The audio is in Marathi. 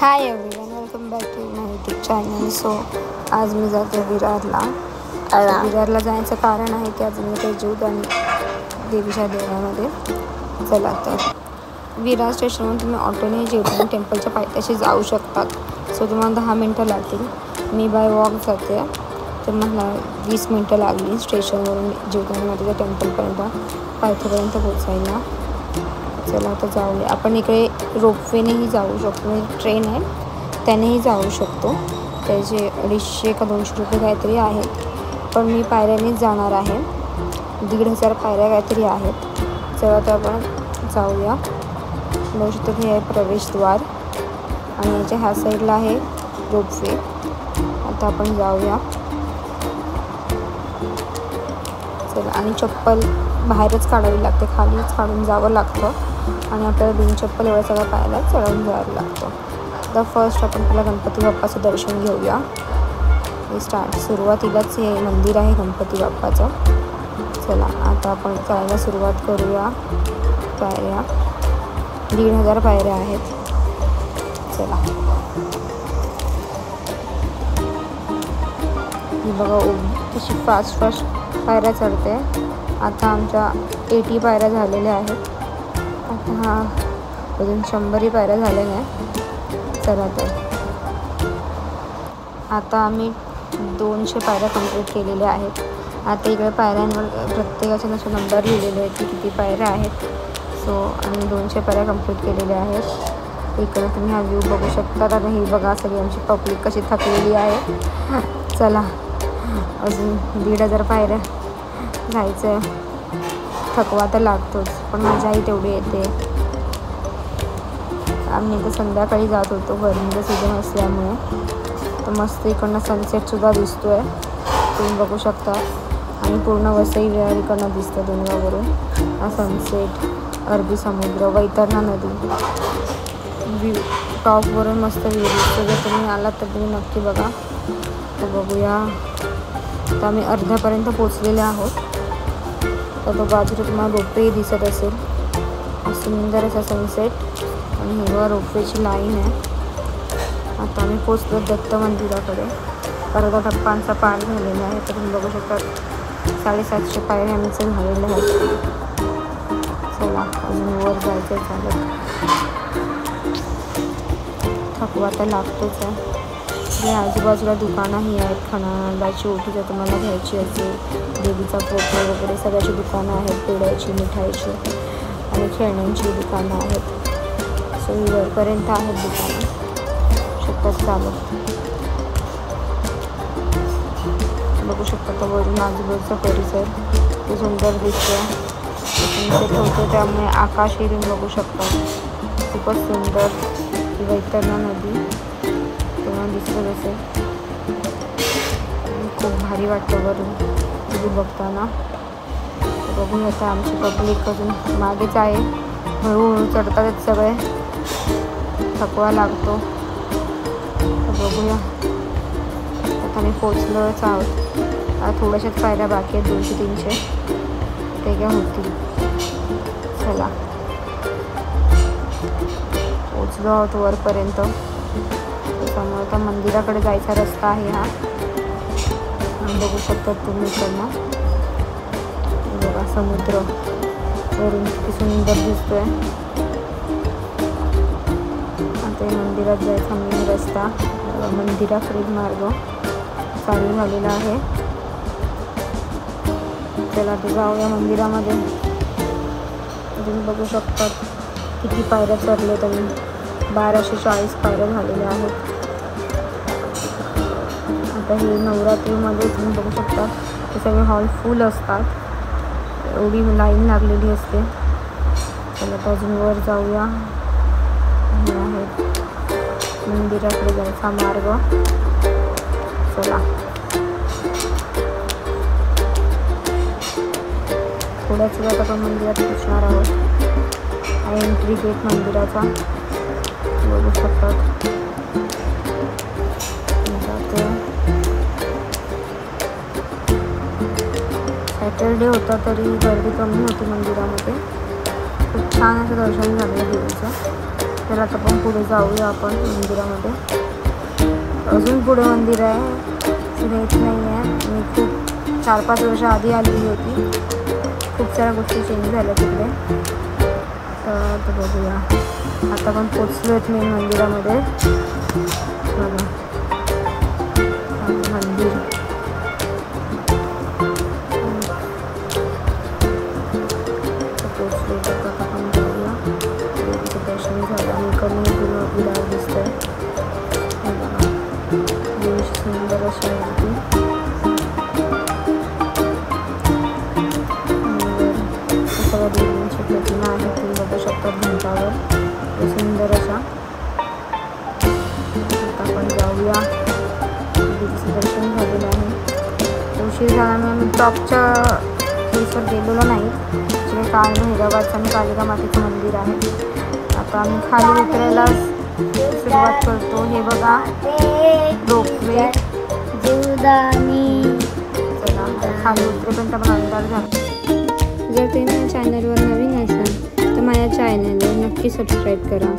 High everyone, welcome back to my YouTube channel. So आज मी जाते विरारला. विरारला जाण्याचं कारण आहे की आज मी ते ज्योत आणि देवीच्या देवळामध्ये. चला तर विरार स्टेशनवरून तुम्ही ऑटोने ज्योतिर्लिंग टेम्पलच्या पायथ्याशी जाऊ शकतात. सो तुम्हाला 10 मिनटं लागतील. मी बाय वॉक जाते तर मला 20 मिनटं लागली स्टेशनवरून ज्योतिर्लिंग टेम्पलपर्यंत पायथ्यापर्यंत पोचायला. चला आता जाऊया. आपण इकडे रोपवेनेही जाऊ शकतो, ट्रेन आहे त्यानेही जाऊ शकतो. त्याचे 250 का 200 रुपये काहीतरी आहेत, पण मी पायऱ्यानेच जाणार आहे. 1500 पायऱ्या काहीतरी आहेत. चला तर आपण जाऊया. बघू शकतो हे आहे प्रवेशद्वार आणि याच्या ह्या साईडला आहे रोपवे. आता आपण जाऊया. चला, आणि चप्पल बाहेरच काढावी लागते, खालीच काढून जावं लागतं आणि आपल्याला बिन चप्पल एवढं सगळं पायाला चढवून जावं लागतं. तर फर्स्ट आपण आपल्या गणपती बाप्पाचं दर्शन घेऊया. हे सुरुवातीलाच हे मंदिर आहे गणपती बाप्पाचं. चला आता आपण चालायला सुरुवात करूया. पायऱ्या 1500 पायऱ्या आहेत. चला ही बघा कशी फास्ट पायऱ्या चढते. आता आमच्या 80 पायऱ्या झालेल्या आहेत. आता अजून 100 पायऱ्या झालेल्या आहेत. चला तर आता आम्ही 200 पायऱ्या कंप्लीट केलेल्या आहेत. आता इकडे पायऱ्यांवर प्रत्येकाचे असे नंबर लिहिलेले आहेत की किती पायऱ्या आहेत. सो आम्ही 200 पायऱ्या कंप्लीट केलेल्या आहेत. इकडे तुम्ही हा व्ह्यू बघू शकता. आणि ही बघा सगळी आमची पब्लिक कशी थकलेली आहे. चला अजून 1500 पायऱ्या जायचं. थकवा तर लागतोच, पण मजाही तेवढी येते. आम्ही तर संध्याकाळी जात होतो, गरमीचं सीझन असल्यामुळे. तर मस्त इकडनं सनसेटसुद्धा दिसतो आहे, तुम्ही बघू शकता. आणि पूर्ण वसई विरार इकडनं दिसतं डोंगरावरून. हा सनसेट, अरबी समुद्र, वैतरणा नदी व्ह्यू टॉपवरून मस्त व्ह्यू दिसतो. जर तुम्ही आलात तर तुम्ही नक्की बघा. तर बघूया. तर आम्ही अर्ध्यापर्यंत पोचलेले आहोत. तर तो बाजूला तुम्हाला रोपवे दिसत असेल. सुंदर असा सनसेट आणि हिरवा रोपवेची लाईन आहे. आता आम्ही पोचलो दत्त मंदिराकडे. अर्धा टप्पा आमचा पार झालेला आहे. तर तुम्ही बघू शकता 750 पायऱ्या आमचे झालेले आहेत. चला अजून वर जायचं चालत. थकवा तर लागतोच आहे. हे आजूबाजूला दुकानंही आहेत. खणाची ओटी जर तुम्हाला घ्यायची असेल, देवीचा फोटो वगैरे सगळ्याची दुकानं आहेत. पेढ्याची, मिठाईची आणि खेळण्यांची दुकानं आहेत. सो वरपर्यंत आहेत दुकानं, शकतात चालत. बघू शकता तर वरून आजूबाजूचा परिसर ते सुंदर दिसतो. ते ठेवतो त्यामुळे आकाशही तुम्ही बघू शकता. खूपच सुंदर ही वैतरणा नदी तुम्हाला दिसत असेल. खूप भारी वाटतं वरून नदी बघताना. बघून आता आमची पब्लिक अजून मागेच आहे. हळूहळू चढतात सगळे, थकवा लागतो. तर बघूया. आता आम्ही पोचलोच आहोत. आता थोड्याशाच पायऱ्या बाकी आहेत, 200-300 ते काय होतील. चला पोचलो आहोत वरपर्यंत. त्यामुळे आता मंदिराकडे जायचा रस्ता आहे हा. बघू शकता तुम्ही इकडनं. बघा समुद्र वरून किती सुंदर दिसतोय. आता मंदिरात जायचा मेन रस्ता, मंदिराकडे मार्ग चालू झालेला आहे. चला तर जाऊया मंदिरामध्ये. तुम्ही बघू शकता किती पायऱ्या चढले. तरी 1240 पायऱ्या झालेल्या आहेत. आता हे नवरात्रीमध्ये तुम्ही बघू शकता हे सगळे हॉल फुल असतात. एवढी लाईन लागलेली असते. चला तर अजून वर जाऊया. हे आहे मंदिराकडे जायचा मार्ग. चला थोड्याच वेळात आपण मंदिरात पोचणार आहोत. हा एंट्री गेट मंदिराचा बघू शकतात. सॅटरडे होता तरी गर्दी कमी होती मंदिरामध्ये. खूप छान असं दर्शन झालं देवीचं. तर आता पण पुढे जाऊया आपण मंदिरामध्ये. अजून पुढे मंदिर आहे, येत नाही आहे. मी खूप 4-5 वर्ष आधी आलेली होती. खूप साऱ्या गोष्टी चेंज झाल्या तिकडे. तर बघूया. आता पण पोचलो आहेत मेन मंदिरामध्ये. बघा मंदिर. पोचलो तर आता पण जाऊया. देवीचं दर्शन झालं आणि कमी पूर्ण विरार दिसतंय. देवीची सुंदर अशी मूर्ती. सगळ्या देवींची प्रतिमा आहे, तुम्ही बघू शकता भिंतावर. सुंदर अशा. आता आपण जाऊया. देवीचं दर्शन झालेलं आहे. उशीर झाल्यामुळे आम्ही टॉपच्या प्लेसवर गेलेलो नाही. जे काय हैदराबादचं आणि कालिका मातेचं मंदिर आहे. आता आम्ही खाली उतरायला सुरुवात करतो. हे बघा रोपवे. चला खाली उतरेपर्यंत आपण अंदाज झाला. जर तुम्ही माझ्या चॅनलवर नवीन असाल तर माझ्या चॅनलवर नक्की सबस्क्राईब करा.